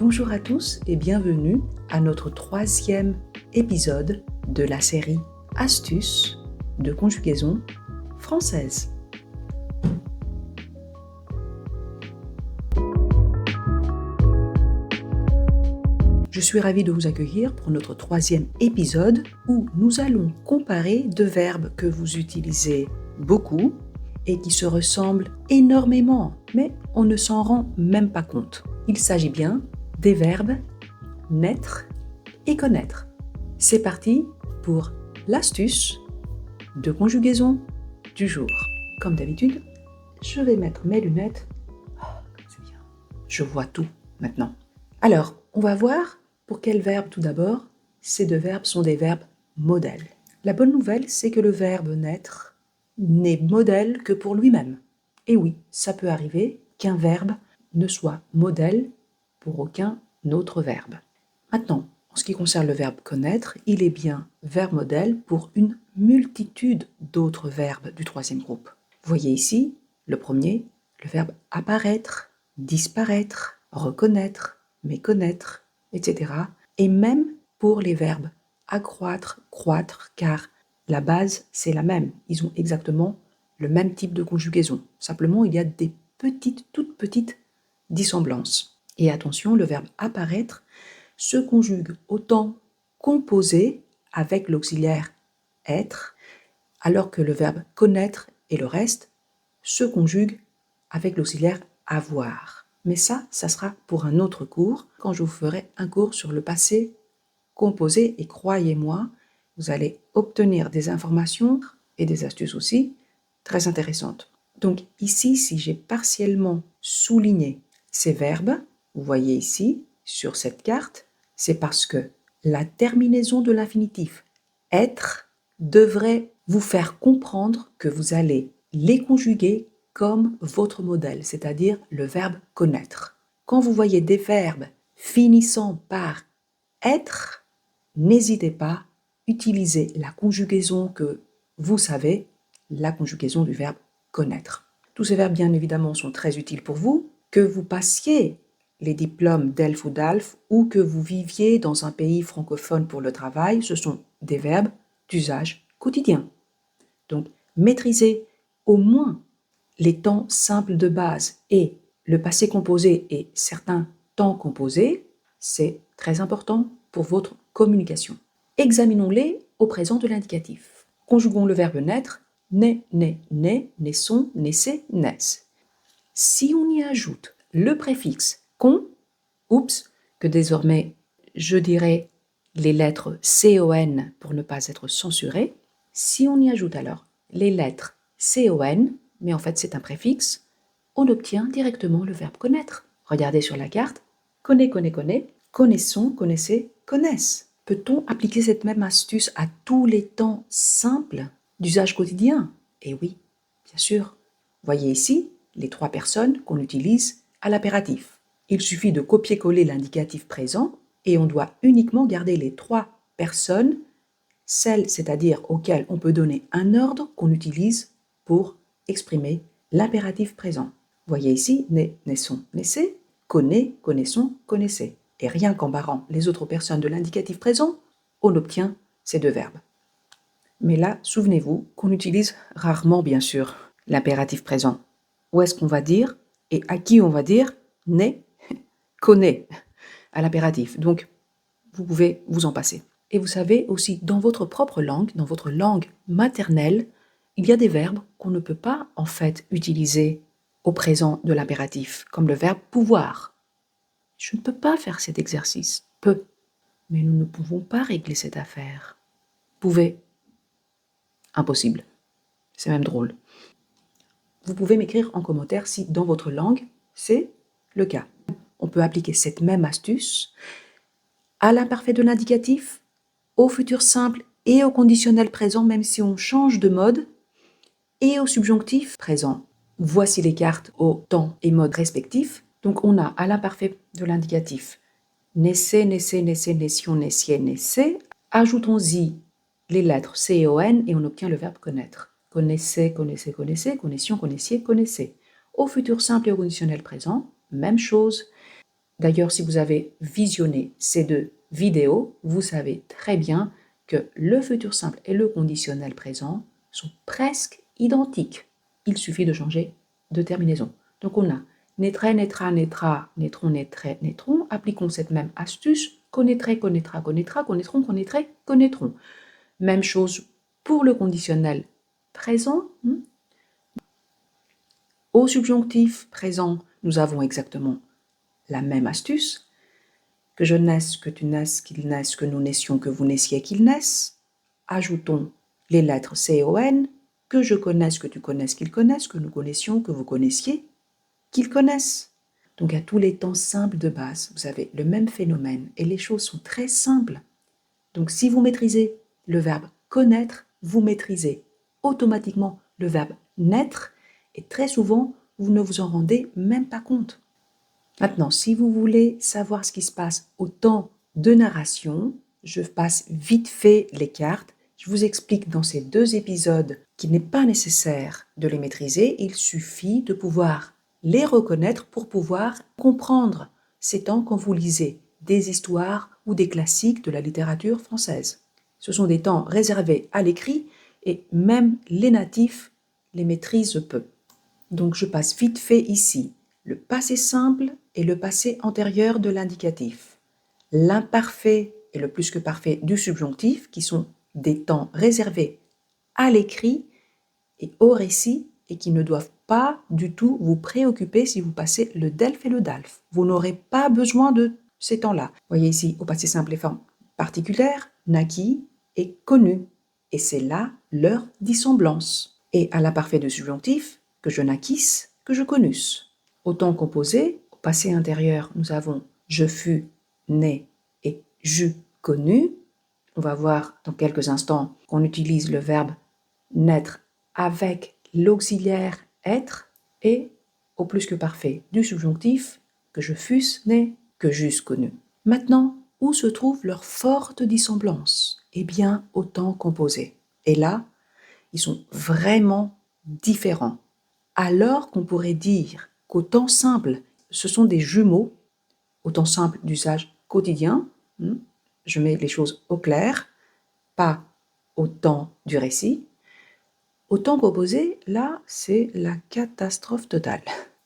Bonjour à tous et bienvenue à notre 3e épisode de la série Astuces de conjugaison française. Je suis ravie de vous accueillir pour notre 3e épisode où nous allons comparer deux verbes que vous utilisez beaucoup et qui se ressemblent énormément, mais on ne s'en rend même pas compte. Il s'agit bien des verbes naître et connaître. C'est parti pour l'astuce de conjugaison du jour. Comme d'habitude, je vais mettre mes lunettes. C'est bien. Je vois tout maintenant. Alors, on va voir pour quel verbe tout d'abord. Ces deux verbes sont des verbes modèles. La bonne nouvelle, c'est que le verbe naître n'est modèle que pour lui-même. Et oui, ça peut arriver qu'un verbe ne soit modèle pour aucun autre verbe. Maintenant, en ce qui concerne le verbe connaître, il est bien verbe modèle pour une multitude d'autres verbes du 3e groupe. Vous voyez ici, le premier, le verbe apparaître, disparaître, reconnaître, méconnaître, etc. Et même pour les verbes accroître, croître, car la base, c'est la même. Ils ont exactement le même type de conjugaison. Simplement, il y a des toutes petites dissemblances. Et attention, le verbe apparaître se conjugue autant composé avec l'auxiliaire être, alors que le verbe connaître et le reste se conjuguent avec l'auxiliaire avoir. Mais ça sera pour un autre cours, quand je vous ferai un cours sur le passé composé. Et croyez-moi, vous allez obtenir des informations et des astuces aussi très intéressantes. Donc ici, si j'ai partiellement souligné ces verbes, vous voyez ici, sur cette carte, c'est parce que la terminaison de l'infinitif être devrait vous faire comprendre que vous allez les conjuguer comme votre modèle, c'est-à-dire le verbe connaître. Quand vous voyez des verbes finissant par être, n'hésitez pas, utilisez la conjugaison que vous savez, la conjugaison du verbe connaître. Tous ces verbes, bien évidemment, sont très utiles pour vous, que vous passiez les diplômes d'ELF ou d'ALF ou que vous viviez dans un pays francophone pour le travail, ce sont des verbes d'usage quotidien. Donc, maîtrisez au moins les temps simples de base et le passé composé et certains temps composés, c'est très important pour votre communication. Examinons-les au présent de l'indicatif. Conjuguons le verbe naître, naît, naissons, naissez, naissent. Si on y ajoute le préfixe con, que désormais je dirais les lettres CON pour ne pas être censuré, si on y ajoute alors les lettres CON, mais en fait c'est un préfixe, on obtient directement le verbe connaître. Regardez sur la carte, connaît, connaissons, connaissez, connaissent. Peut-on appliquer cette même astuce à tous les temps simples d'usage quotidien? Eh oui, bien sûr. Voyez ici les 3 personnes qu'on utilise à l'impératif. Il suffit de copier-coller l'indicatif présent et on doit uniquement garder les 3 personnes, celles, c'est-à-dire auxquelles on peut donner un ordre qu'on utilise pour exprimer l'impératif présent. Voyez ici, naissons, naissez, connaît, connaissons, connaissez. Et rien qu'en barrant les autres personnes de l'indicatif présent, on obtient ces 2 verbes. Mais là, souvenez-vous qu'on utilise rarement, bien sûr, l'impératif présent. Où est-ce qu'on va dire et à qui on va dire naît, connaît à l'impératif. Donc, vous pouvez vous en passer. Et vous savez aussi, dans votre propre langue, dans votre langue maternelle, il y a des verbes qu'on ne peut pas en fait utiliser au présent de l'impératif, comme le verbe pouvoir. Je ne peux pas faire cet exercice. Peux. Mais nous ne pouvons pas régler cette affaire. Pouvez. Impossible. C'est même drôle. Vous pouvez m'écrire en commentaire si dans votre langue, c'est le cas. On peut appliquer cette même astuce à l'imparfait de l'indicatif, au futur simple et au conditionnel présent, même si on change de mode, et au subjonctif présent. Voici les cartes au temps et mode respectifs. Donc on a à l'imparfait de l'indicatif naissez, naissez, naissez, naissions, naissiez, naissez. Ajoutons-y les lettres C et ON et on obtient le verbe connaître. Connaissez, connaissez, connaissez, connaissions, connaissiez, connaissez. Au futur simple et au conditionnel présent, même chose. D'ailleurs, si vous avez visionné ces deux vidéos, vous savez très bien que le futur simple et le conditionnel présent sont presque identiques. Il suffit de changer de terminaison. Donc on a naîtrait, naîtra, naîtra, naîtront, naîtrait, naîtront. Appliquons cette même astuce. Connaîtrait, connaîtra, connaîtra, connaîtront, connaîtrait, connaîtront. Même chose pour le conditionnel présent. Au subjonctif présent, nous avons exactement la même astuce. Que je naisse, que tu naisses, qu'il naisse, que nous naissions, que vous naissiez, qu'il naisse. Ajoutons les lettres C et ON. Que je connaisse, que tu connaisses, qu'il connaisse, que nous connaissions, que vous connaissiez, qu'ils connaissent. Donc à tous les temps simples de base, vous avez le même phénomène et les choses sont très simples. Donc si vous maîtrisez le verbe connaître, vous maîtrisez automatiquement le verbe naître et très souvent, vous ne vous en rendez même pas compte. Maintenant, si vous voulez savoir ce qui se passe au temps de narration, je passe vite fait les cartes. Je vous explique dans ces 2 épisodes qu'il n'est pas nécessaire de les maîtriser, il suffit de pouvoir les reconnaître pour pouvoir comprendre ces temps quand vous lisez des histoires ou des classiques de la littérature française. Ce sont des temps réservés à l'écrit et même les natifs les maîtrisent peu. Donc je passe vite fait ici le passé simple et le passé antérieur de l'indicatif, l'imparfait et le plus que parfait du subjonctif, qui sont des temps réservés à l'écrit et au récit et qui ne doivent pas du tout vous préoccuper si vous passez le delf et le dalf. Vous n'aurez pas besoin de ces temps-là. Vous voyez ici, au passé simple, les formes particulières, naquit et connu. Et c'est là leur dissemblance. Et à l'imparfait du subjonctif, que je naquisse, que je connusse. Au temps composé, au passé intérieur, nous avons je fus né et j'eus connu. On va voir dans quelques instants qu'on utilise le verbe naître avec l'auxiliaire être et au plus que parfait du subjonctif que je fusse né, que j'eusse connu. Maintenant, où se trouve leur forte dissemblance? Eh bien, au temps composé. Et là, ils sont vraiment différents. Alors qu'on pourrait dire qu'au temps simple, ce sont des jumeaux, au temps simple d'usage quotidien, je mets les choses au clair, pas au temps du récit. Au temps composé, là, c'est la catastrophe totale.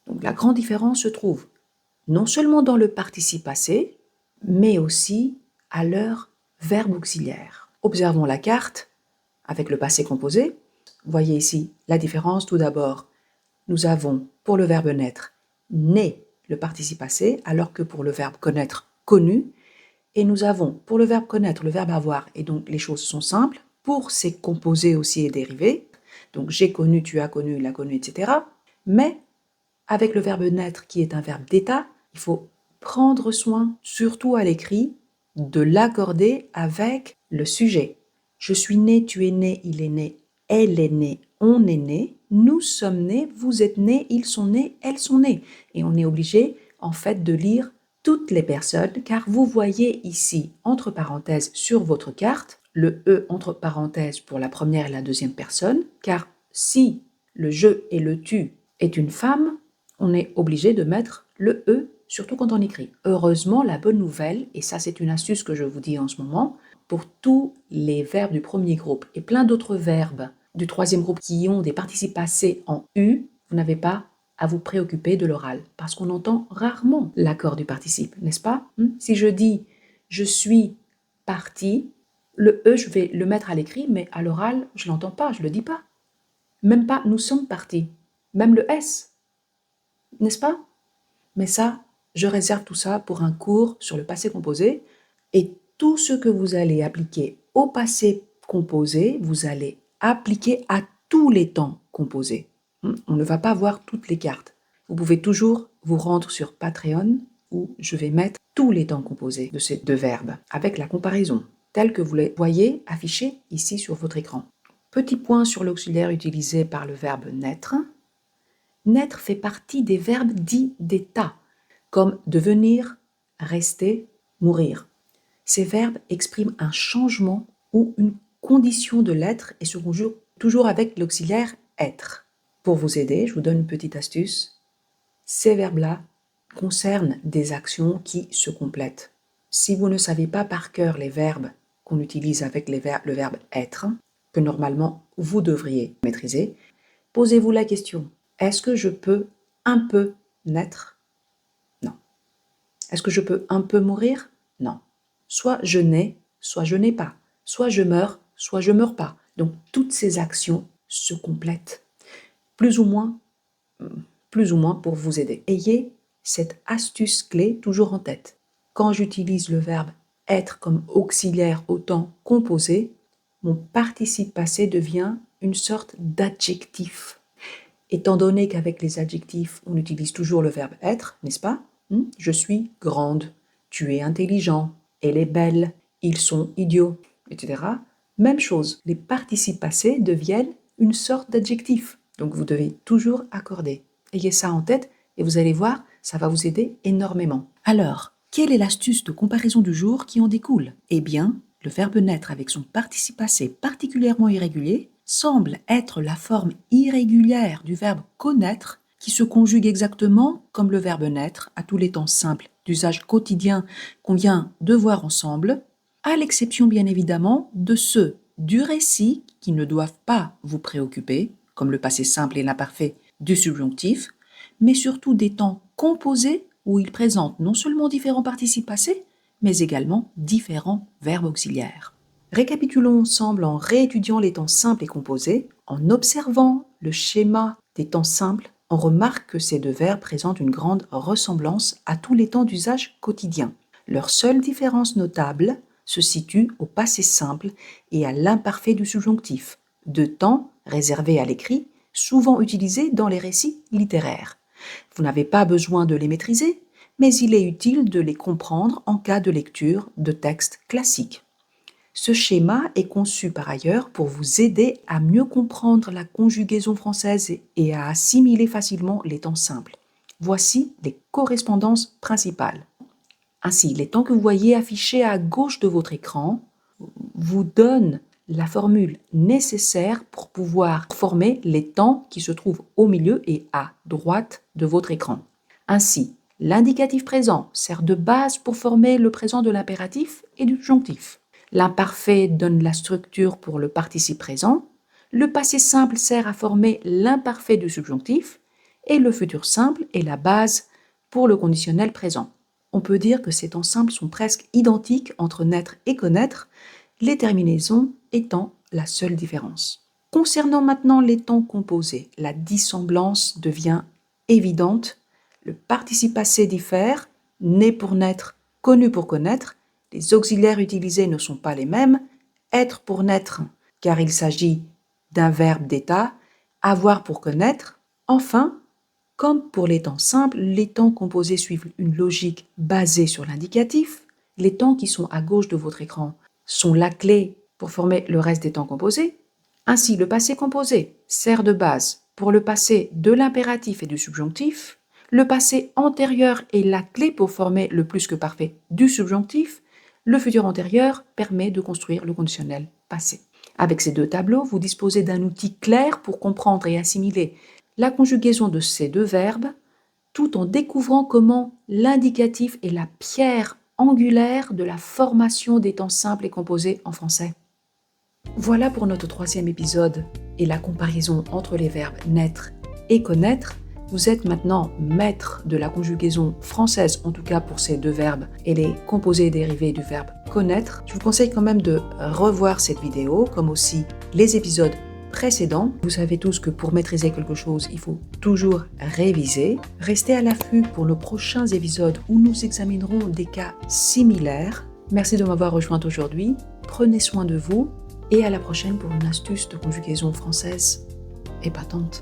Donc la grande différence se trouve non seulement dans le participe passé, mais aussi à leur verbe auxiliaire. Observons la carte avec le passé composé. Voyez ici la différence. Tout d'abord, nous avons pour le verbe naître, né, le participe passé, alors que pour le verbe connaître, connu. Et nous avons pour le verbe connaître, le verbe avoir, et donc les choses sont simples. Pour ces composés aussi et dérivés, donc j'ai connu, tu as connu, il a connu, etc. Mais avec le verbe naître qui est un verbe d'état, il faut prendre soin, surtout à l'écrit, de l'accorder avec le sujet. Je suis né, tu es né, il est né, elle est née, on est né, nous sommes nés, vous êtes nés, ils sont nés, elles sont nées. Et on est obligé, en fait, de lire toutes les personnes, car vous voyez ici, entre parenthèses, sur votre carte, le E entre parenthèses pour la première et la deuxième personne, car si le je et le tu est une femme, on est obligé de mettre le E, surtout quand on écrit. Heureusement, la bonne nouvelle, et ça c'est une astuce que je vous dis en ce moment, pour tous les verbes du premier groupe et plein d'autres verbes du troisième groupe qui ont des participes passés en U, vous n'avez pas à vous préoccuper de l'oral, parce qu'on entend rarement l'accord du participe, n'est-ce pas? Si je dis « je suis parti », le E, je vais le mettre à l'écrit, mais à l'oral, je ne l'entends pas, je ne le dis pas. Même pas « nous sommes partis », même le S, n'est-ce pas? Mais ça, je réserve tout ça pour un cours sur le passé composé, et tout ce que vous allez appliquer au passé composé, vous allez appliquer à tous les temps composés. On ne va pas voir toutes les cartes. Vous pouvez toujours vous rendre sur Patreon où je vais mettre tous les temps composés de ces deux verbes avec la comparaison, telle que vous les voyez affichée ici sur votre écran. Petit point sur l'auxiliaire utilisé par le verbe naître. Naître fait partie des verbes dits d'état, comme devenir, rester, mourir. Ces verbes expriment un changement ou une condition de l'être et se conjuguent toujours avec l'auxiliaire être. Pour vous aider, je vous donne une petite astuce. Ces verbes-là concerne des actions qui se complètent. Si vous ne savez pas par cœur les verbes qu'on utilise avec le verbe être, que normalement vous devriez maîtriser, posez-vous la question, est-ce que je peux un peu naître? Non. Est-ce que je peux un peu mourir? Non. Soit je nais, soit je n'ai pas. Soit je meurs, soit je meurs pas. Donc toutes ces actions se complètent. Plus ou moins pour vous aider. Ayez cette astuce clé toujours en tête. Quand j'utilise le verbe être comme auxiliaire au temps composé, mon participe passé devient une sorte d'adjectif. Étant donné qu'avec les adjectifs, on utilise toujours le verbe être, n'est-ce pas? Je suis grande, tu es intelligent, elle est belle, ils sont idiots, etc. Même chose, les participes passés deviennent une sorte d'adjectif. Donc vous devez toujours accorder. Ayez ça en tête et vous allez voir, ça va vous aider énormément. Alors, quelle est l'astuce de comparaison du jour qui en découle? Eh bien, le verbe naître avec son participe passé particulièrement irrégulier semble être la forme irrégulière du verbe connaître qui se conjugue exactement comme le verbe naître à tous les temps simples d'usage quotidien qu'on vient de voir ensemble, à l'exception bien évidemment de ceux du récit qui ne doivent pas vous préoccuper, comme le passé simple et l'imparfait du subjonctif, mais surtout des temps composés où ils présentent non seulement différents participes passés, mais également différents verbes auxiliaires. Récapitulons ensemble en réétudiant les temps simples et composés. En observant le schéma des temps simples, on remarque que ces deux verbes présentent une grande ressemblance à tous les temps d'usage quotidien. Leur seule différence notable se situe au passé simple et à l'imparfait du subjonctif, deux temps réservés à l'écrit, souvent utilisés dans les récits littéraires. Vous n'avez pas besoin de les maîtriser, mais il est utile de les comprendre en cas de lecture de textes classiques. Ce schéma est conçu par ailleurs pour vous aider à mieux comprendre la conjugaison française et à assimiler facilement les temps simples. Voici les correspondances principales. Ainsi, les temps que vous voyez affichés à gauche de votre écran vous donnent la formule nécessaire pour pouvoir former les temps qui se trouvent au milieu et à droite de votre écran. Ainsi, l'indicatif présent sert de base pour former le présent de l'impératif et du subjonctif. L'imparfait donne la structure pour le participe présent, le passé simple sert à former l'imparfait du subjonctif et le futur simple est la base pour le conditionnel présent. On peut dire que ces temps simples sont presque identiques entre naître et connaître, les terminaisons étant la seule différence. Concernant maintenant les temps composés, la dissemblance devient évidente. Le participe passé diffère, né pour naître, connu pour connaître. Les auxiliaires utilisés ne sont pas les mêmes. Être pour naître, car il s'agit d'un verbe d'état. Avoir pour connaître. Enfin, comme pour les temps simples, les temps composés suivent une logique basée sur l'indicatif. Les temps qui sont à gauche de votre écran sont la clé pour former le reste des temps composés. Ainsi, le passé composé sert de base pour le passé de l'impératif et du subjonctif. Le passé antérieur est la clé pour former le plus que parfait du subjonctif. Le futur antérieur permet de construire le conditionnel passé. Avec ces deux tableaux, vous disposez d'un outil clair pour comprendre et assimiler la conjugaison de ces deux verbes, tout en découvrant comment l'indicatif est la pierre angulaire de la formation des temps simples et composés en français. Voilà pour notre troisième épisode et la comparaison entre les verbes naître et connaître. Vous êtes maintenant maître de la conjugaison française, en tout cas pour ces deux verbes, et les composés dérivés du verbe connaître. Je vous conseille quand même de revoir cette vidéo, comme aussi les épisodes précédents. Vous savez tous que pour maîtriser quelque chose, il faut toujours réviser. Restez à l'affût pour nos prochains épisodes où nous examinerons des cas similaires. Merci de m'avoir rejoint aujourd'hui. Prenez soin de vous et à la prochaine pour une astuce de conjugaison française épatante.